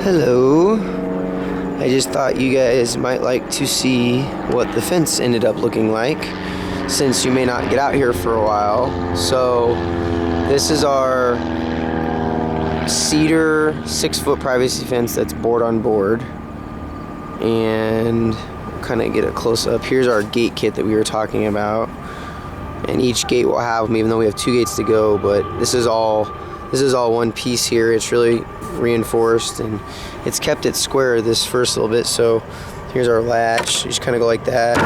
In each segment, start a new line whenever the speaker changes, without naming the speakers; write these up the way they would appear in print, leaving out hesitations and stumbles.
Hello. I just thought you guys might like to see what the fence ended up looking like, since you may not get out here for a while. So this is our cedar 6-foot privacy fence that's board on board, and kind of get a close up. Here's our gate kit that we were talking about, and each gate will have them, even though we have 2 gates to go, but this is all one piece here. It's really reinforced, and it's kept it square this first little bit. So here's our latch. You just kind of go like that,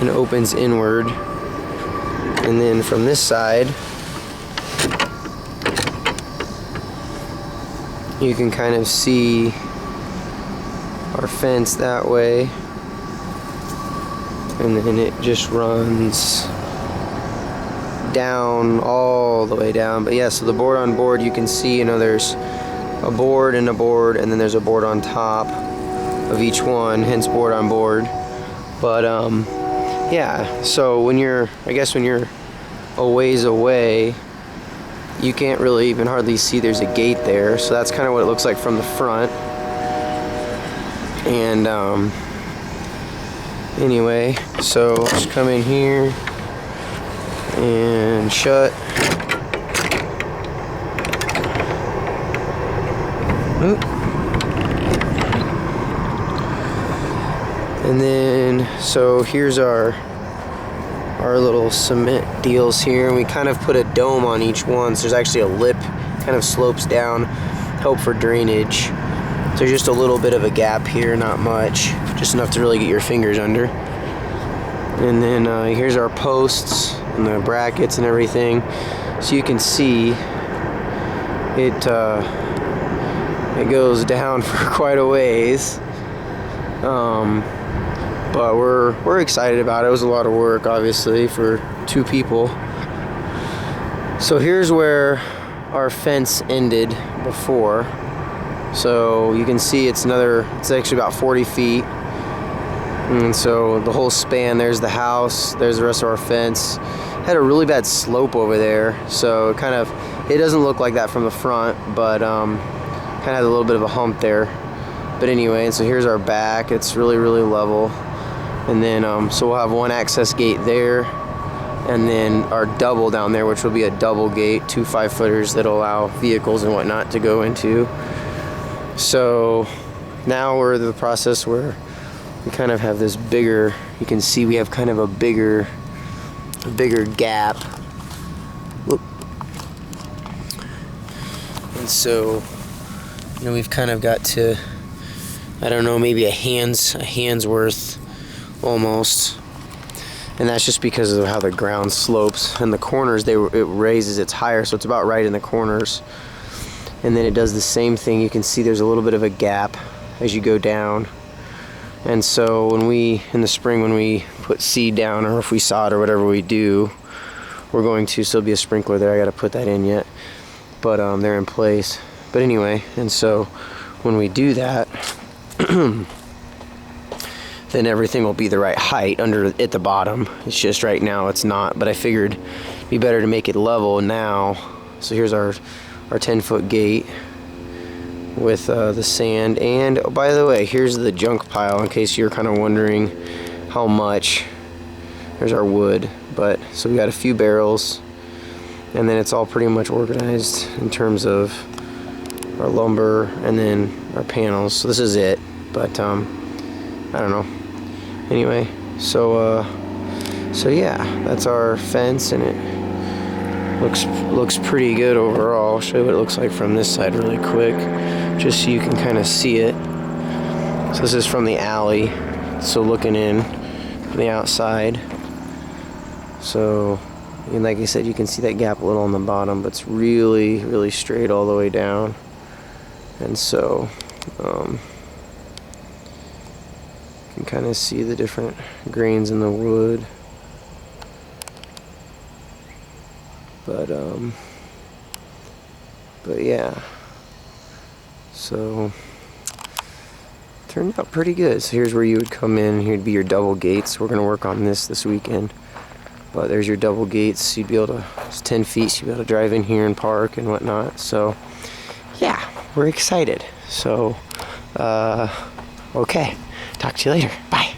and it opens inward. And then from this side, you can kind of see our fence that way, and then it just runs down, all the way down. But yeah, so the board on board, you can see, there's a board and a board, and then there's a board on top of each one, hence board on board. But yeah, so when you're a ways away, you can't really even hardly see there's a gate there. So that's kind of what it looks like from the front. And anyway, so just come in here and shut. Oop. And then, so here's our little cement deals here, and we kind of put a dome on each one, so there's actually a lip, kind of slopes down, help for drainage. So there's just a little bit of a gap here, not much, just enough to really get your fingers under. And then here's our posts and the brackets and everything, so you can see it goes down for quite a ways. But we're excited about it. It was a lot of work, obviously, for 2 people. So here's where our fence ended before. So you can see it's actually about 40 feet. And so the whole span, there's the house, there's the rest of our fence. Had a really bad slope over there, so it doesn't look like that from the front, but kind of had a little bit of a hump there. But anyway, and so here's our back. It's really, really level. And then so we'll have one access gate there, and then our double down there, which will be a double gate, 2 5-footers that'll allow vehicles and whatnot to go into. So now we're in the process where we kind of have this bigger, you can see we have kind of a bigger gap. Whoop. And so, we've kind of got to, I don't know, maybe a hand's worth almost. And that's just because of how the ground slopes. And the corners, it raises, it's higher, so it's about right in the corners. And then it does the same thing. You can see there's a little bit of a gap as you go down. And so in the spring, when we put seed down, or if we sod or whatever we do, we're going to still be a sprinkler there. I got to put that in yet, but they're in place. But anyway, and so when we do that, then everything will be the right height at the bottom. It's just right now it's not, but I figured it'd be better to make it level now. So here's our 10-foot gate with the sand. And oh, by the way, here's the junk pile, in case you're kind of wondering how much. There's our wood. But so we got a few barrels, and then it's all pretty much organized in terms of our lumber and then our panels. So this is it, but I don't know. Anyway, so yeah, that's our fence, and it looks pretty good overall. I'll show you what it looks like from this side really quick, just so you can kind of see it. So this is from the alley, so looking in from the outside. So, and like I said, you can see that gap a little on the bottom, but it's really, really straight all the way down. And so you can kind of see the different grains in the wood. But yeah, so turned out pretty good. So here's where you would come in. Here'd be your double gates. We're gonna work on this weekend. But there's your double gates. You'd be able to, it's 10 feet, so you'd be able to drive in here and park and whatnot. So yeah. we're excited. So, okay. Talk to you later. Bye.